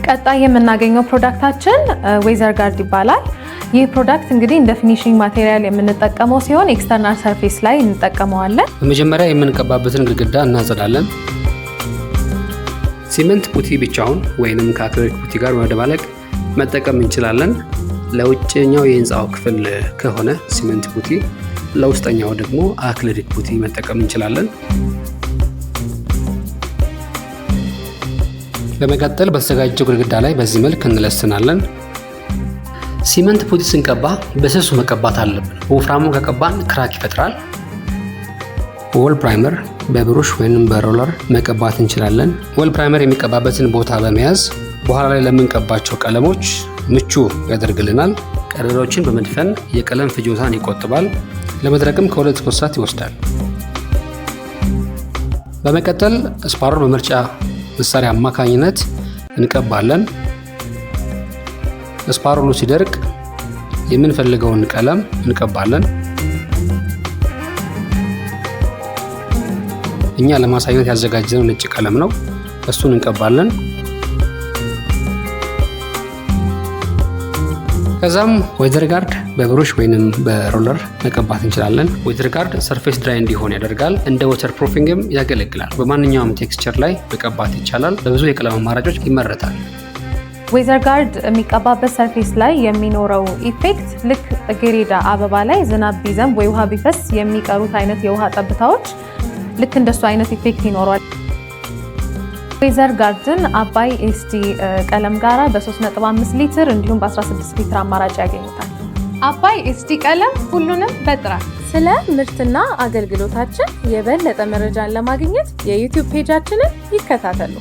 ቀጣይ የምናገኘው ፕሮዳክታችን ዌዘር ጋርድ ይባላል። ይህ ፕሮዳክት እንግዲህ እንደ ፊኒሺንግ ማቴሪያል የምንጠቀመው ሲሆን ኤክስተርናል ሰርፌስ ላይ እንጠቀመዋለን። በመጀመሪያ የምንቀባበትን ግድግዳ እናጸዳለን። ሲመንት ፑቲ ብቻውን ወይንም ከአክሪሊክ ፑቲ ጋር በመደባለቅ መጠቀም እንችላለን። ለውጭኛው የህንጻው ክፍል ከሆነ ሲመንት ፑቲ፣ ለውስጠኛው ደግሞ አክሪሊክ ፑቲ መጠቀም እንችላለን። በመቀጠል በተዘጋጀው ግድግዳ ላይ በዚህ መልክ እንለስናለን። ሲመንት ፑቲ ስንቀባ በስሱ መቀባት አለብን። ወፍራሙ ከቀባን ክራክ ይፈጥራል። ወል ፕራይመር በብሩሽ ወይም በሮለር መቀባት እንችላለን። ወል ፕራይመር የሚቀባበትን ቦታ በመያዝ በኋላ ላይ ለምንቀባቸው ቀለሞች ምቹ ያደርግልናል። ቀዳዳዎችን በመድፈን የቀለም ፍጆታን ይቆጥባል። ለመድረቅም ከ2 እስከ 3 ሰዓት ይወስዳል። በመቀጠል ስፓሮል በምርጫ መሳሪያ አማካኝነት እንቀባለን። ስፓሮሉ ሲደርቅ የምንፈልገውን ቀለም እንቀባለን። እኛ ለማሳየት ያዘጋጀነው ነጭ ቀለም ነው፣ እሱን እንቀባለን። ከዛም ዌዘር ጋርድ በብሩሽ ወይንም በሮለር መቀባት እንችላለን። ዌዘር ጋርድ ሰርፌስ ድራይ እንዲሆን ያደርጋል። እንደ ወተር ፕሩፊንግም ያገለግላል። በማንኛውም ቴክስቸር ላይ መቀባት ይቻላል። በብዙ የቀለም አማራጮች ይመረታል። ዌዘር ጋርድ የሚቀባበት ሰርፌስ ላይ የሚኖረው ኢፌክት ልክ ጽጌረዳ አበባ ላይ ዝናብ ቢዘንብ ወይ ውሃ ቢፈስ የሚቀሩት አይነት የውሃ ጠብታዎች ልክ እንደሱ አይነት ኢፌክት ይኖረዋል። ዌዘር ጋርድን አባይ ኤስዲ ቀለም ጋራ በ3.5 ሊትር እንዲሁም በ16 ሊትር አማራጭ ያገኙታል። አባይ ኤስዲ ቀለም ሁሉንም በጥራት። ስለ ምርትና አገልግሎታችን የበለጠ መረጃን ለማግኘት የዩቲዩብ ፔጃችንን ይከታተሉ።